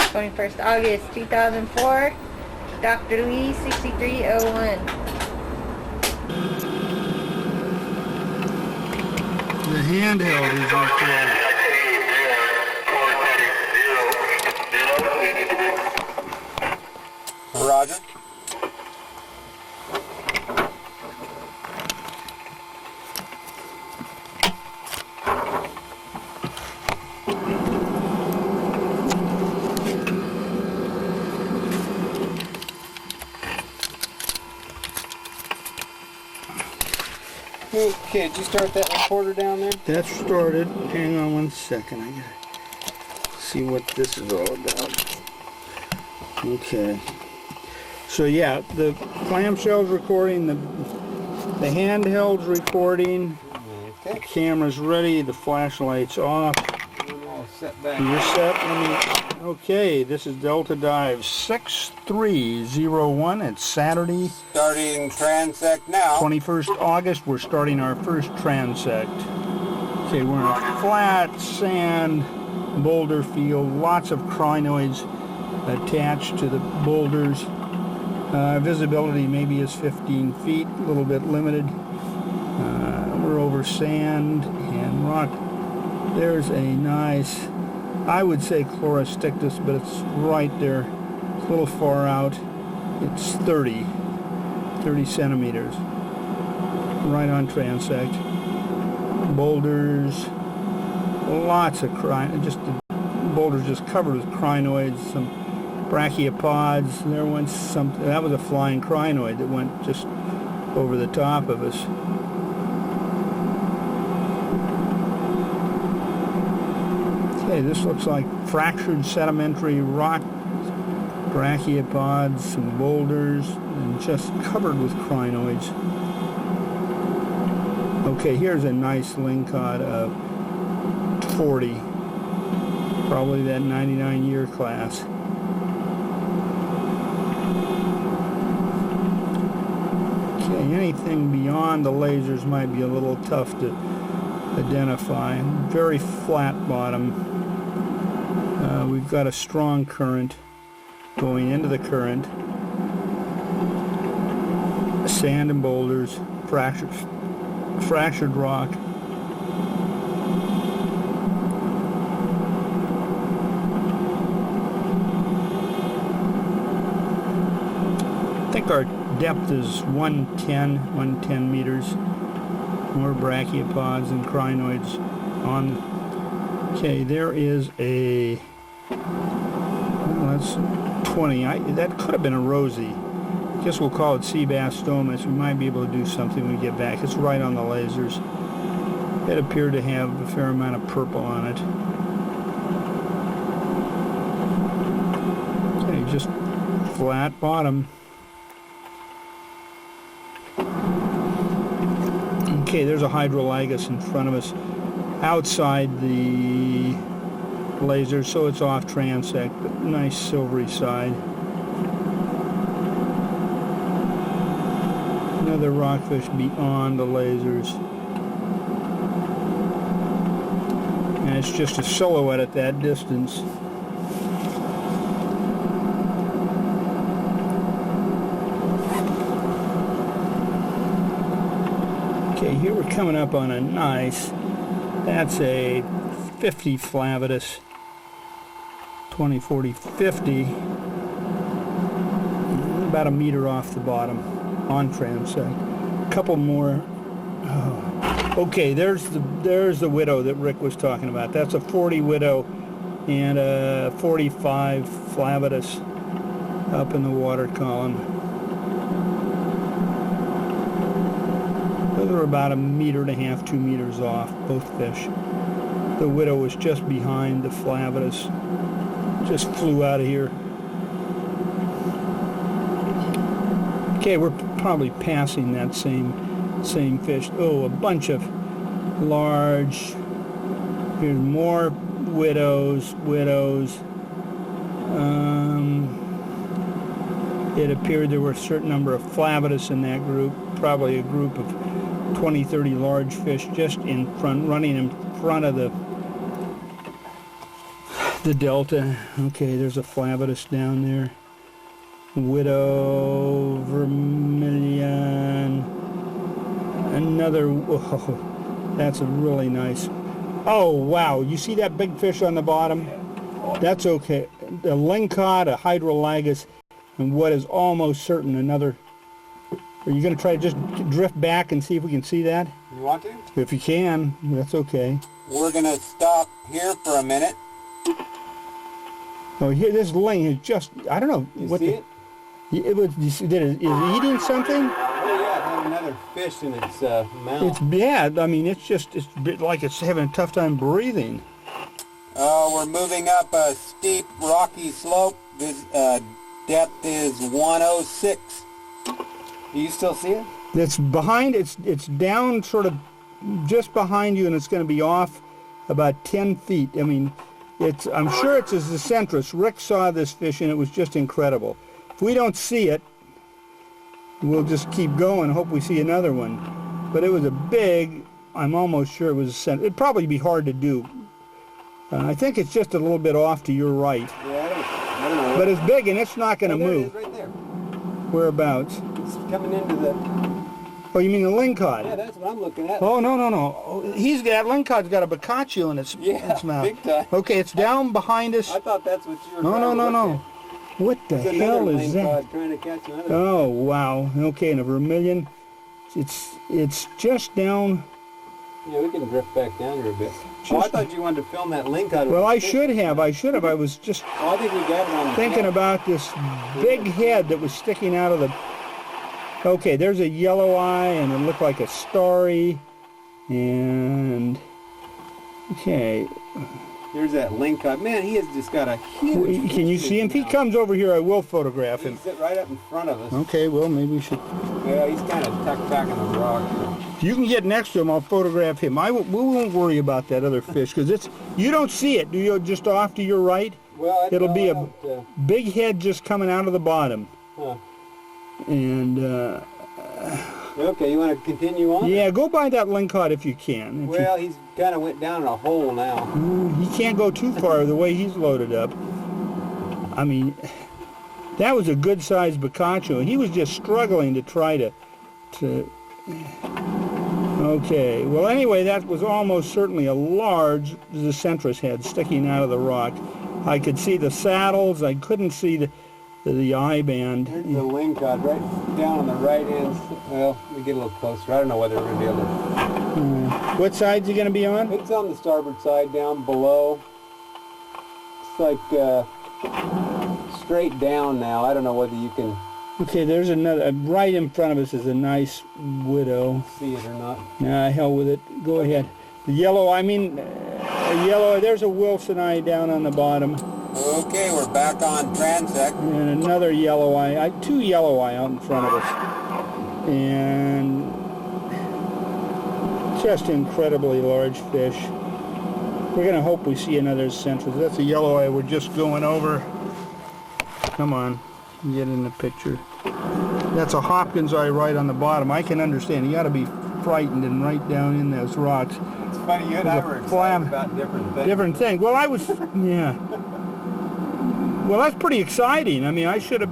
21st August 2004, Dr. Lee 6301. The handheld is recording. Roger. Okay, did you start that recorder down there? That started. Hang on one second. I gotta see what this is all about. Okay. So yeah, the clamshell's recording, the handheld's recording, Okay. the camera's ready, the flashlight's off. All set back. You're set. Okay, this is Delta Dive 6301. It's Saturday, Starting transect now. 21st August. We're starting our first transect. Okay, we're in a flat sand boulder field. Lots of crinoids attached to the boulders. Visibility maybe is 15 feet, a little bit limited. We're over sand and rock. There's a nice, I would say Chlorostictus, but it's right there. It's a little far out. It's 30 centimeters. Right on transect. Boulders, lots of the boulders just covered with crinoids, some brachiopods. There went something, that was a flying crinoid that went just over the top of us. Okay, this looks like fractured sedimentary rock, brachiopods, some boulders, and just covered with crinoids. Okay, here's a nice lingcod of 40, probably that 99-year class. Okay, anything beyond the lasers might be a little tough to identify. Very flat bottom. We've got a strong current going into the current. Sand and boulders, fractured rock. I think our depth is 110 meters. More brachiopods and crinoids on. Okay, there is a, well, that's 20. That could have been a rosy. I guess we'll call it Seabastomus. We might be able to do something when we get back. It's right on the lasers. It appeared to have a fair amount of purple on it. Okay, just flat bottom. Okay, there's a hydrolagus in front of us outside the laser, so it's off transect, but nice silvery side. Another rockfish beyond the lasers. And it's just a silhouette at that distance. Okay, here we're coming up on a nice, that's a 50 flavitus, 20, 40, 50, about a meter off the bottom on transect. A couple more. Oh. Okay, there's the widow that Rick was talking about. That's a 40 widow and a 45 flavitus up in the water column. Those are about a meter and a half, 2 meters off, both fish. The widow was just behind the flavitus. Just flew out of here. Okay, we're probably passing that same fish. Oh, a bunch of large. Here's more widows. It appeared there were a certain number of flavitus in that group. Probably a group of 20, 30 large fish just in front, running in front of the the delta. Okay, there's a flavitus down there. Widow, vermilion. Another, whoa, that's a really nice. Oh, wow, you see that big fish on the bottom? That's okay. A lingcod, a hydrolagus, and what is almost certain another. Are you going to try to just drift back and see if we can see that? You want to? If you can, that's okay. We're going to stop here for a minute. Oh, here, this ling is just, I don't know. You see it? It was, is it eating something? Oh yeah, it had another fish in its mouth. It's bad. I mean, it's just, it's a bit like it's having a tough time breathing. We're moving up a steep, rocky slope. This depth is 106. Do you still see it? It's behind, it's down sort of just behind you, and it's going to be off about 10 feet. I mean, I'm sure it's a Zicentris. Rick saw this fish, and it was just incredible. If we don't see it, we'll just keep going, hope we see another one. But it was a big, I'm almost sure it was a Zicentris. It'd probably be hard to do. I think it's just a little bit off to your right. Yeah, I don't know. But it's big, and it's not going to There it move. is, right there. Whereabouts? It's coming into the... Oh, you mean the lingcod? Yeah, that's what I'm looking at. Oh, no. Oh, that lingcod's got a boccaccio in its mouth. Big time. Okay, it's down behind us. I thought that's what you were trying to No. look at. What the There's hell another is lingcod that? trying to catch another. Oh, wow. Okay, and a vermilion. It's just down. Yeah, we can drift back down here a bit. I thought you wanted to film that lingcod. Well, I should have. I was just Well, I think we got it on the thinking camera. about this big head that was sticking out of the... Okay, there's a yellow eye, and it looked like a starry. And... Okay. There's that lingcod. Man, he has just got a huge... Can you see him? If he mouth. comes over here, I will photograph him. He's sit right up in front of us. Okay, well, maybe we should... Yeah, he's kind of tucked back in the rock. If you can get next to him, I'll photograph him. We won't worry about that other fish, because it's... You don't see it, do you? Just off to your right? Well, It'll be I a don't, big head just coming out of the bottom. huh. And, Okay, you want to continue on? yeah, go by that lingcod if you can. If Well, he's kind of went down in a hole now. he can't go too far the way he's loaded up. I mean, that was a good-sized boccaccio. He was just struggling to try to... Okay, well, anyway, that was almost certainly a large Zicentris head sticking out of the rock. I could see the saddles. I couldn't see the eye band. There's the lingcod right down on the right end. Well, let me get a little closer. I don't know whether we're going to be able to... What side's he going to be on? It's on the starboard side, down below. It's like straight down now. I don't know whether you can Okay, there's another. Right in front of us is a nice widow. see it or not. Nah, hell with it. Go ahead. The yellow, yellow, there's a Wilsonite down on the bottom. Okay, we're back on transect. And another yellow eye. Two yellow eye out in front of us. And just incredibly large fish. We're going to hope we see another Zicentris. That's a yellow eye we're just going over. Come on, get in the picture. That's a Hopkins eye right on the bottom. I can understand. You got to be frightened and right down in those rocks. It's funny, you and I were excited about different things. Different thing. Well, yeah. Well, that's pretty exciting. I mean, I should have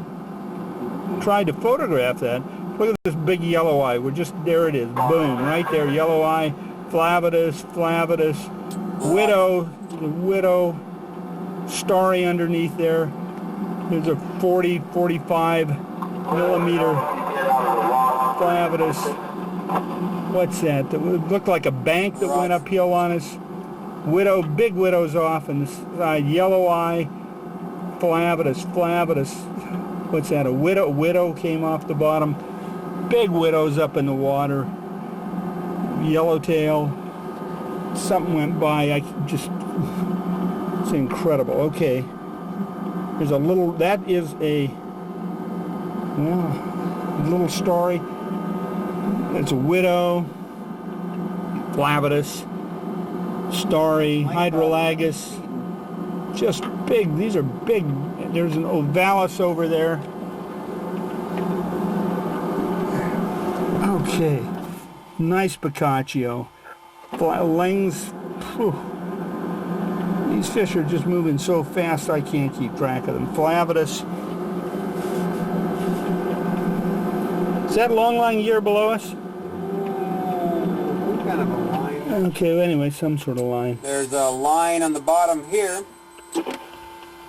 tried to photograph that. Look at this big yellow eye. There it is. Boom, right there. Yellow eye, flavitus, widow, starry underneath there. There's a 40, 45 millimeter flavitus. What's that? It looked like a bank that went uphill on us. Widow, big widow's off on the side. Yellow eye, flavitus. What's that? A widow came off the bottom. Big widows up in the water. Yellowtail. Something went by. It's incredible. Okay. There's a little, that is a little starry. It's a widow, flavitus, starry, hydrolagus. Just big. These are big. There's an ovalis over there. Okay. Nice boccaccio. Lings. Whew. These fish are just moving so fast I can't keep track of them. Flavitus. Is that longline gear below us? What kind of a line? Okay, well, anyway, some sort of line. There's a line on the bottom here.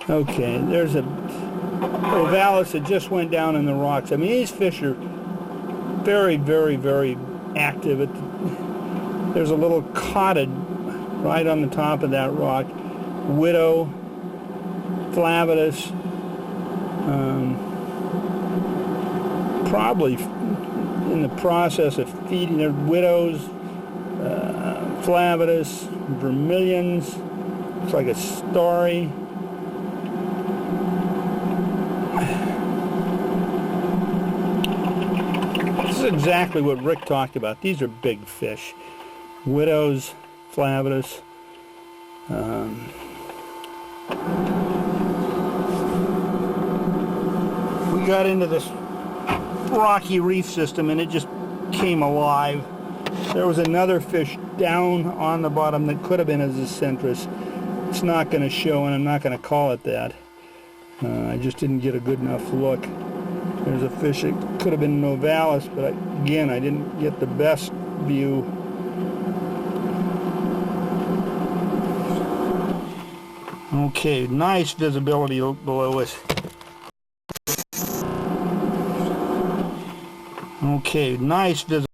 Okay, there's a ovalis that just went down in the rocks. I mean, these fish are very, very, very active. There's a little cotted right on the top of that rock. Widow, Flavitus, probably in the process of feeding their widows, Flavitus, vermilions, looks like a starry. This is exactly what Rick talked about. These are big fish. Widows, Flavitus. We got into this rocky reef system and it just came alive. There was another fish down on the bottom that could have been a Zicentris. It's not going to show, and I'm not going to call it that. I just didn't get a good enough look. There's a fish that could have been Novalis, but again, I didn't get the best view. Okay, nice visibility below us. Okay, nice visibility.